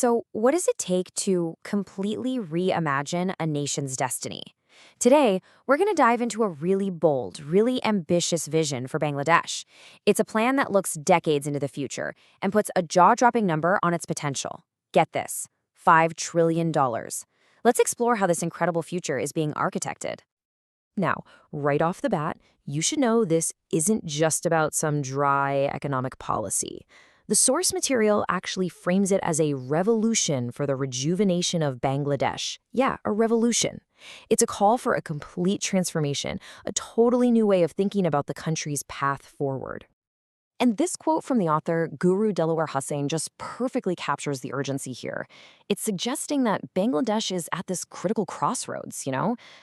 So, what does it take to completely reimagine a nation's destiny? Today, we're going to dive into a really bold, really ambitious vision for Bangladesh. It's a plan that looks decades into the future and puts a jaw dropping number on its potential. Get this, $5 trillion. Let's explore how this incredible future is being architected. Now, right off the bat, you should know this isn't just about some dry economic policy. The source material actually frames it as a revolution for the rejuvenation of Bangladesh. Yeah, a revolution. It's a call for a complete transformation, a totally new way of thinking about the country's path forward. And this quote from the author, Guru Delaware Hussain, just perfectly captures the urgency here. It's suggesting that Bangladesh is at this critical crossroads,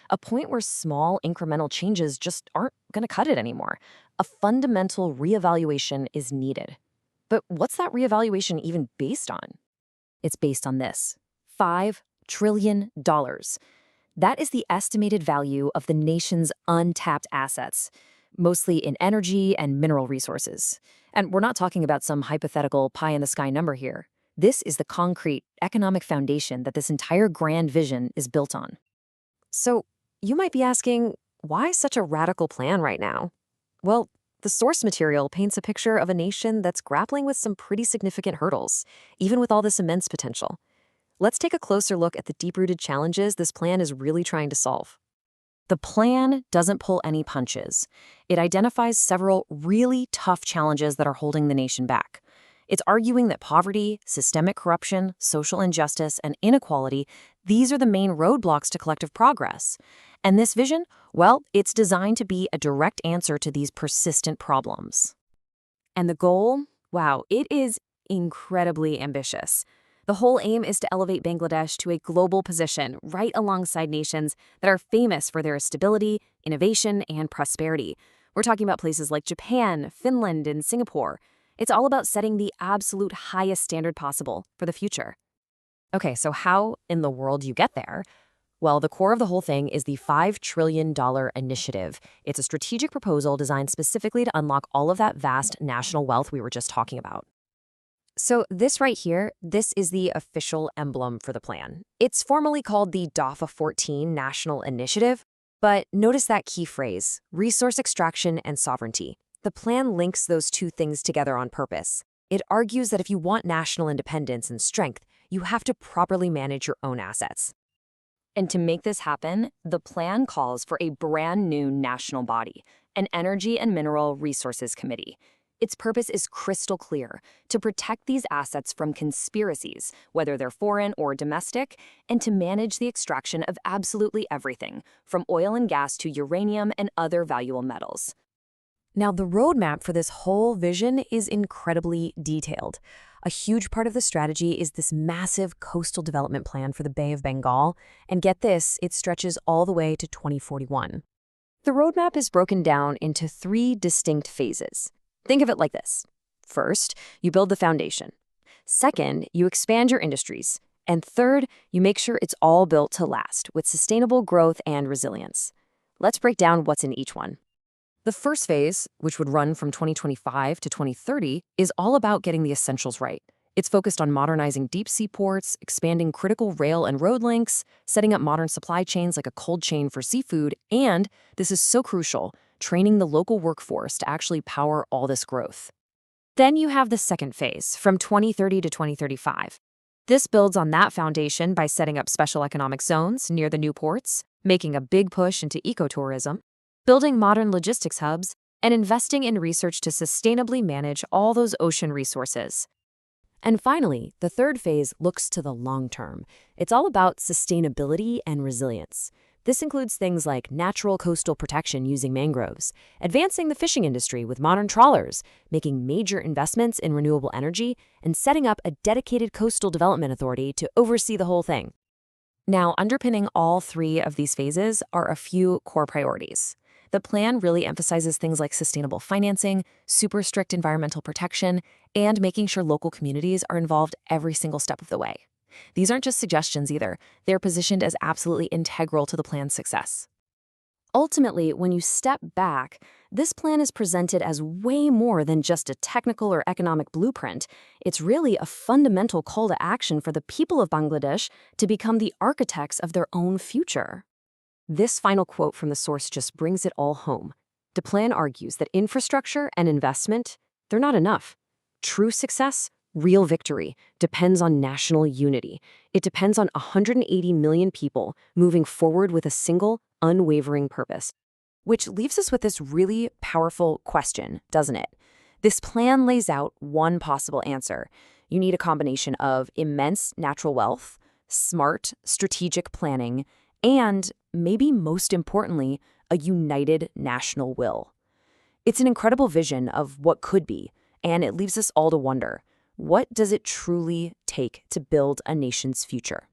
a point where small incremental changes just aren't going to cut it anymore. A fundamental reevaluation is needed. But what's that reevaluation even based on? It's based on this, $5 trillion. That is the estimated value of the nation's untapped assets, mostly in energy and mineral resources. And we're not talking about some hypothetical pie-in-the-sky number here. This is the concrete economic foundation that this entire grand vision is built on. So you might be asking, why such a radical plan right now? Well, the source material paints a picture of a nation that's grappling with some pretty significant hurdles, even with all this immense potential. Let's take a closer look at the deep-rooted challenges this plan is really trying to solve. The plan doesn't pull any punches. It identifies several really tough challenges that are holding the nation back. It's arguing that poverty, systemic corruption, social injustice, and inequality, these are the main roadblocks to collective progress. And this vision, well, it's designed to be a direct answer to these persistent problems. And the goal? Wow, it is incredibly ambitious. The whole aim is to elevate Bangladesh to a global position right alongside nations that are famous for their stability, innovation, and prosperity. We're talking about places like Japan, Finland, and Singapore. It's all about setting the absolute highest standard possible for the future. Okay, so how in the world do you get there? Well, the core of the whole thing is the $5 trillion initiative. It's a strategic proposal designed specifically to unlock all of that vast national wealth we were just talking about. So this right here, this is the official emblem for the plan. It's formally called the DAFA 14 National Initiative, but notice that key phrase, resource extraction and sovereignty. The plan links those two things together on purpose. It argues that if you want national independence and strength, you have to properly manage your own assets. And to make this happen, the plan calls for a brand new national body, an Energy and Mineral Resources Committee. Its purpose is crystal clear, to protect these assets from conspiracies, whether they're foreign or domestic, and to manage the extraction of absolutely everything, from oil and gas to uranium and other valuable metals. Now, the roadmap for this whole vision is incredibly detailed. A huge part of the strategy is this massive coastal development plan for the Bay of Bengal, and get this, it stretches all the way to 2041. The roadmap is broken down into 3 distinct phases. Think of it like this. First, you build the foundation. Second, you expand your industries. And third, you make sure it's all built to last with sustainable growth and resilience. Let's break down what's in each one. The first phase, which would run from 2025 to 2030, is all about getting the essentials right. It's focused on modernizing deep-sea ports, expanding critical rail and road links, setting up modern supply chains like a cold chain for seafood, and, this is so crucial, training the local workforce to actually power all this growth. Then you have the second phase, from 2030 to 2035. This builds on that foundation by setting up special economic zones near the new ports, making a big push into ecotourism, building modern logistics hubs, and investing in research to sustainably manage all those ocean resources. And finally, the third phase looks to the long term. It's all about sustainability and resilience. This includes things like natural coastal protection using mangroves, advancing the fishing industry with modern trawlers, making major investments in renewable energy, and setting up a dedicated coastal development authority to oversee the whole thing. Now, underpinning all 3 of these phases are a few core priorities. The plan really emphasizes things like sustainable financing, super strict environmental protection, and making sure local communities are involved every single step of the way. These aren't just suggestions either. They're positioned as absolutely integral to the plan's success. Ultimately, when you step back, This plan is presented as way more than just a technical or economic blueprint. It's really a fundamental call to action for the people of Bangladesh to become the architects of their own future. This final quote from the source just brings it all home. The plan argues that infrastructure and investment, they're not enough. True success, real victory, depends on national unity. It depends on 180 million people moving forward with a single, unwavering purpose. Which leaves us with this really powerful question, doesn't it? This plan lays out one possible answer. You need a combination of immense natural wealth, smart, strategic planning, and, maybe most importantly, a united national will. It's an incredible vision of what could be, and it leaves us all to wonder, what does it truly take to build a nation's future?